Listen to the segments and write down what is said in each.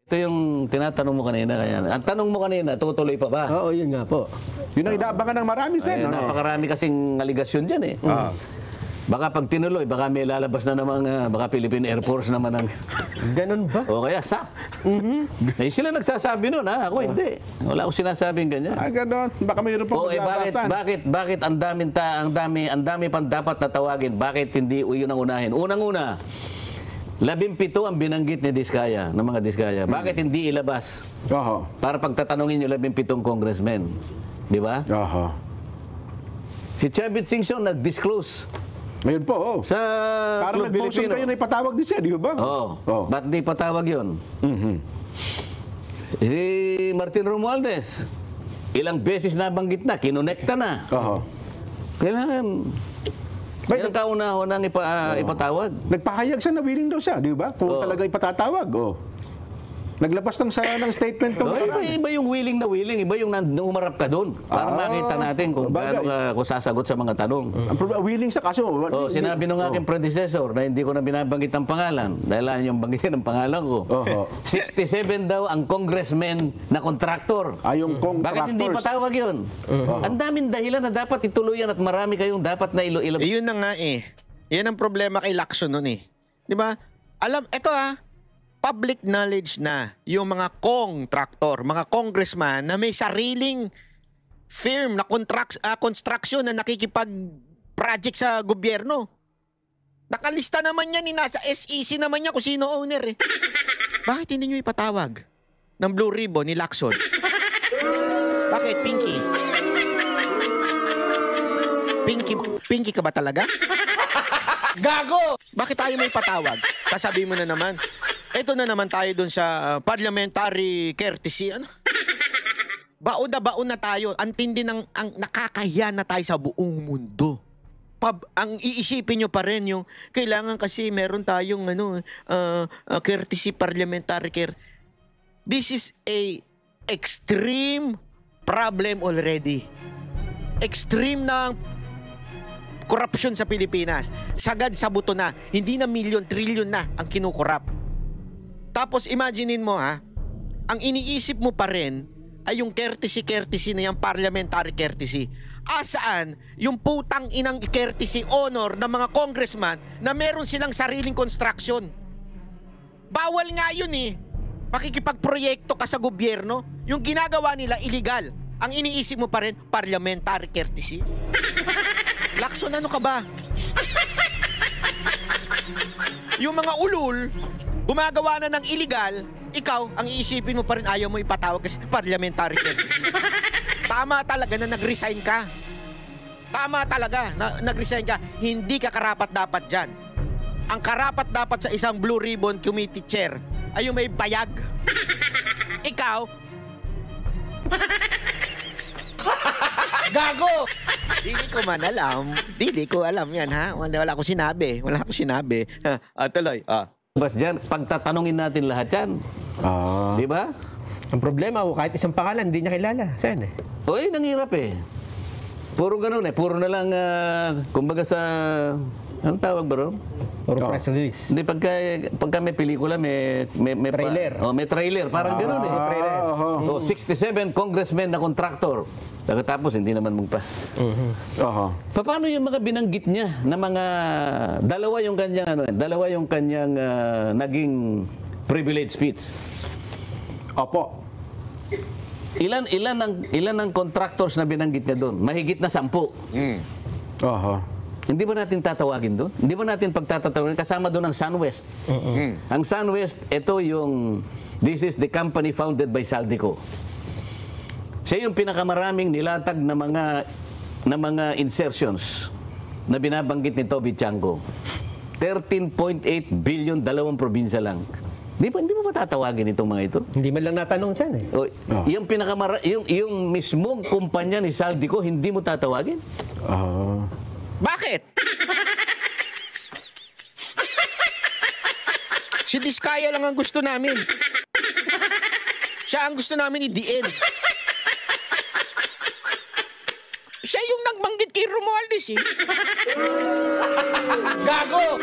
Ito yung tinatanong mo kanina. Kaya, ang tanong mo kanina, tutuloy pa ba? Oo, yun nga po. Yun ang inaabangan ng marami, Sen. Ay, napakarami kasing aligasyon dyan eh. Baka pag tinuloy, baka may lalabas na namang, baka Philippine Air Force naman ang... Ganun ba? O kaya SAP. Eh, sila nagsasabi nun, ha? Ako hindi. Wala akong sinasabing ganyan. Ah, ganon. Baka mayroon pa Bakit ang dami pang dapat natawagin? Bakit hindi yun ang unahin? Unang-una, 17 ang binanggit ni Diskaya, ng mga Diskaya. Bakit hindi ilabas? Oho. Para pagtatanungin yung 17 congressmen. Di ba? Oho. Si Chavit Singson nag-disclose Ngayon po, oh. sa Para Club nag-motion Filipino. kayo na ipatawag din siya, di ba? Oo. Oh. Ba't di patawag yun? Si Martin Romualdez, ilang beses nabanggit na, kinonekta na. Oho. Kailangan kauna-unang ipatawag. Nagpahayag siya na willing daw siya, di ba? Kung talaga ipatatawag, oh. Naglabas ng statement tong Iba yung willing na willing, iba yung umarap ka doon. Para makita natin kung paano ka sasagot sa mga tanong. willing sa kaso. Sinabi nung aking predecessor na hindi ko na binabanggit ang pangalan dahil lang yung banggitin ang pangalan ko. 67 daw ang congressman na kontraktor. Yung Bakit hindi patawag yun? Ang daming dahilan na dapat ituluyan at marami kayong dapat na ilabas. Yun na nga eh. Yan ang problema kay Lacson nun eh. Di ba? Eto public knowledge na yung mga contractor, mga congressman na may sariling firm na construction na nakikipag-project sa gobyerno. Nakalista naman yan, nasa SEC naman yan kung sino owner eh. Bakit hindi nyo ipatawag ng Blue Ribbon ni Lacson? Bakit, Pinky? Pinky ka ba talaga? Gago! Bakit tayo may patawag? Kasabi mo na naman. Ito na naman tayo dun sa parliamentary courtesy. Ano? Baon na tayo. Ang tindi ng nakakahiya na tayo sa buong mundo. Ang iisipin nyo pa rin yung kailangan kasi meron tayong courtesy parliamentary care. This is a extreme problem already. Extreme na corruption sa Pilipinas. Sagad sa buto na. Hindi na milyon, trilyon na ang kinukorap. Tapos imaginein mo ang iniisip mo pa rin ay yung courtesy na yung parliamentary courtesy. Asaan yung putang inang courtesy honor ng mga congressman na meron silang sariling construction? Bawal nga yun eh. Makikipagproyekto ka sa gobyerno, yung ginagawa nila illegal. Ang iniisip mo pa rin, parliamentary courtesy? Lacson, ano ka ba? Yung mga ulul, gumagawa na ng illegal, ikaw, ang iisipin mo pa rin ayaw mo ipatawag kasi parliamentary courtesy. Tama talaga na nag-resign ka. Tama talaga na nag-resign ka. Hindi ka karapat-dapat dyan. Ang karapat-dapat sa isang Blue Ribbon Committee chair ay yung may bayag. Ikaw, Gago! Dili ko alam yan ha. Wala akong sinabi. Tuloy. Bas dyan, pagtatanungin natin lahat yan. Di ba? Ang problema ko, kahit isang pangalan, hindi niya kilala. Saan eh? Oy, nanghirap eh. Puro ganun eh. Puro na lang, kumbaga sa... Anong tawag ba ron? Puro press release. Hindi, pagka may pelikula, may trailer. May trailer. Parang ganun eh. Trailer. 67 congressmen na kontraktor. Tapos hindi naman magpa. Paano yung mga binanggit niya na mga dalawa yung kanyang naging privilege speech. Opo. Ilan ang contractors na binanggit niya doon? Mahigit na 10. Hindi ba natin tatawagin doon? Hindi ba natin pagtatatawagin? Kasama doon ang SunWest. Ang SunWest, this is the company founded by Saldico. Siya yung pinakamaraming nilatag na mga insertions na binabanggit ni Toby Chango. 13.8 billion, 2 probinsya lang. Hindi mo matatawagin itong mga ito? Hindi man lang natanong saan eh. Yung mismong kumpanya ni Saldico, hindi mo tatawagin? Bakit? Si Diskaya lang ang gusto namin. Siya ang gusto namin i-DN. Siya yung nagbanggit kay Romualdez eh. Gago!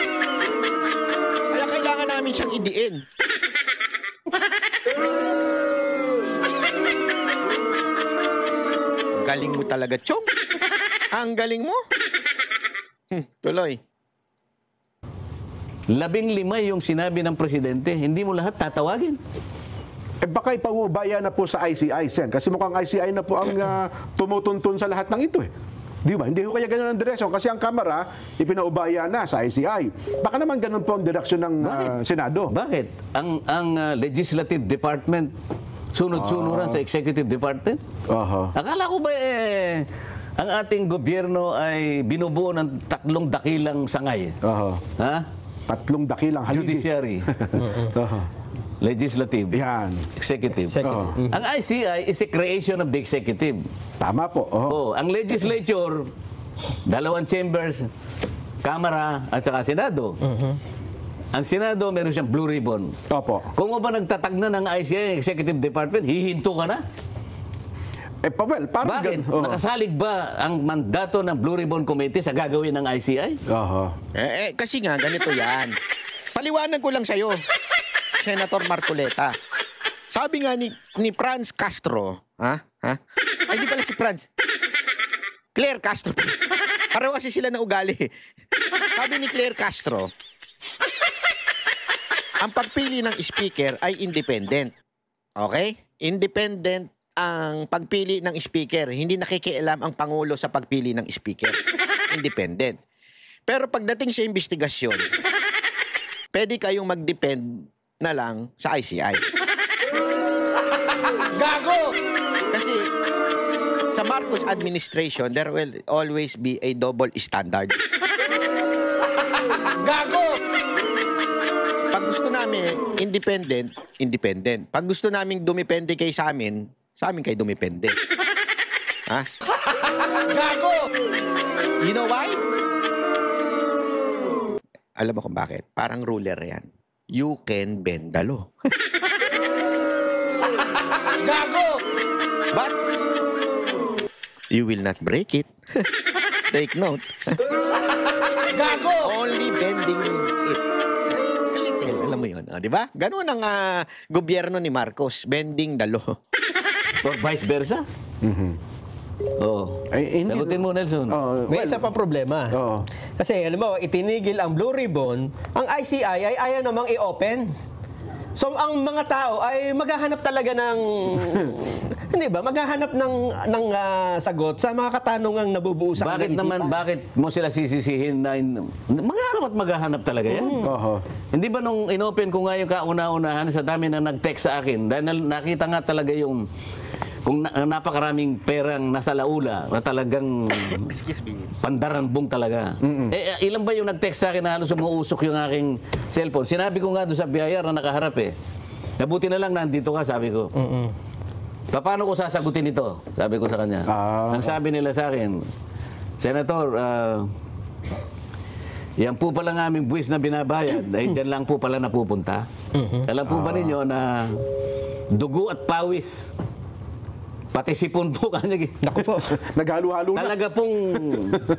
Kaya kailangan namin siyang i-DN. galing mo talaga, Chong. Ang galing mo. Tuloy. 15 yung sinabi ng presidente, hindi mo lahat tatawagin. Eh baka ipaubaya na po sa ICI, Sen. Kasi mukhang ICI na po ang tumutuntun sa lahat ng ito eh. Di ba? Hindi ko kaya ganun ang direksyon. Kasi ang Kamara, ipinaubaya na sa ICI. Baka naman ganun po ang direksyon ng Senado. Bakit? Ang Legislative Department, sunod-sunuran sa Executive Department? Akala ko ba ang ating gobyerno ay binubuo ng 3 dakilang sangay? Ha? 3 dakilang haligi. Judiciary, Legislative, Yan. Executive. Executive. Ang ICI is a creation of the Executive. Tama po. Ang Legislature, 2 chambers, Kamara at saka Senado. Ang Senado, meron siyang blue ribbon. Opo. Kung ba nagtatag na ng ICI, Executive Department, hihinto ka na? Well, parang Bakit? Nakasalig ba ang mandato ng Blue Ribbon Committee sa gagawin ng ICI? Kasi nga, ganito yan. Paliwanag ko lang sa'yo, Senator Marcoleta. Sabi nga ni Franz Castro, Ay, di pala si Franz. Claire Castro. Pareho kasi sila na ugali. Sabi ni Claire Castro, ang pagpili ng speaker ay independent. Okay? Independent ang pagpili ng speaker. Hindi nakikialam ang Pangulo sa pagpili ng speaker. Independent. Pero pagdating sa investigasyon, pwede kayong mag-depend na lang sa ICI. Gago! Kasi sa Marcos administration, there will always be a double standard. Gago! Pag gusto namin independent, independent. Pag gusto namin dumepende kayo sa amin kayo dumepende. Ha? Gago! You know why? Alam mo kung bakit? Parang ruler yan. You can bend the law. Gago! But you will not break it. Take note. Gago! Only bending it. A little, alam mo yun. Di ba? Ganun ang gobyerno ni Marcos. Bending the law. Or vice versa? Sagutin mo, Nelson. May isa pa problema. Kasi, alam mo, itinigil ang Blue Ribbon, ang ICI ay ayaw namang i-open. So, ang mga tao ay maghahanap talaga ng, hindi ba, maghahanap ng sagot sa mga katanungang nabubuo sa Bakit naman, bakit mo sila sisisihin na maghahanap talaga yan? Hindi ba nung inopen ko nga yung kauna-unahan, sa dami na nag-text sa akin, dahil nakita nga talaga yung kung napakaraming perang nasa laula na talagang pandarambong talaga. Ilan ba yung nag-text sa akin na halos umuusok yung aking cellphone? Sinabi ko nga doon sa BIR na nakaharap Nabuti na lang nandito ka, sabi ko. Paano ko sasagutin ito? Sabi ko sa kanya. Ang sabi nila sa akin, Senator, yan po pala ng aming buwis na binabayad, ay dyan lang po pala napupunta. Alam po ba ninyo na dugo at pawis, pati sipon po kanya. Naku po. Naghalo-halo na. Talaga pong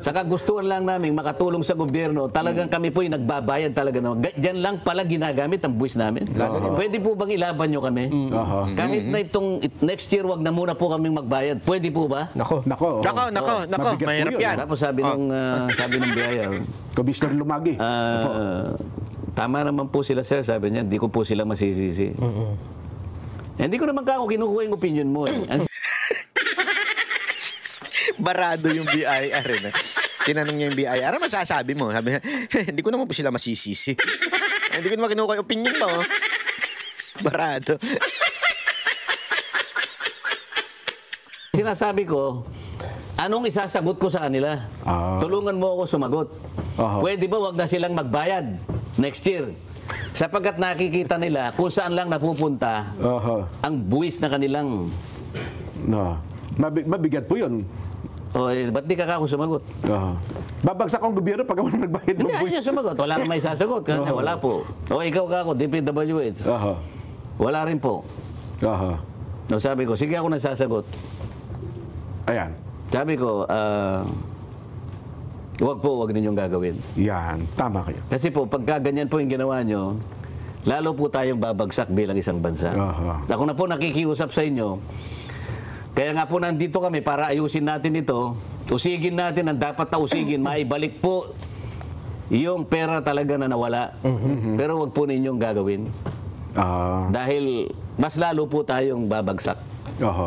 sa kagustuhan lang namin makatulong sa gobyerno, talagang kami po yung nagbabayad talaga. Diyan lang pala ginagamit ang buwis namin. Pwede po bang ilaban nyo kami? Kahit na itong next year, wag na muna po kaming magbayad. Pwede po ba? Nako. Mabigat po mahirap yun. yan. Tapos sabi ng BIR, Commissioner Lumagi. tama naman po sila, sir. Sabi niya, hindi ko po sila masisisi. Hindi ko naman ako kinukuha yung opinion mo. Barado yung BIR. Tinanong niya yung BIR, ano masasabi mo? Sabi niya, hindi ko naman po sila masisisi. Hindi ko naman kinukuha yung opinion mo. Barado. Sinasabi ko, anong isasagot ko sa kanila? Tulungan mo ako sumagot. Pwede ba wag na silang magbayad next year? Sapagkat nakikita nila kung saan lang napupunta ang buwis na kanilang... Mabigat po yun. Ba't di ka ako sumagot? Babagsak ang gobyerno pag wala nagbayad ng Hindi, buwis. ayaw sumagot. Wala kang may sasagot. Kanya, wala po. Ikaw ka ako, DPWH. Wala rin po. Sabi ko, sige ako nagsasagot. Ayan. Sabi ko, wag ninyong gagawin. Yan. Tama kayo. Kasi po, pagka ganyan po yung ginawa nyo, lalo po tayong babagsak bilang isang bansa. Ako na po nakikiusap sa inyo, Kaya nga po nandito kami para ayusin natin ito. Usigin natin ang dapat na usigin. Maibalik po yung pera talaga na nawala. Pero wag po ninyong gagawin. Dahil mas lalo po tayong babagsak. Oho.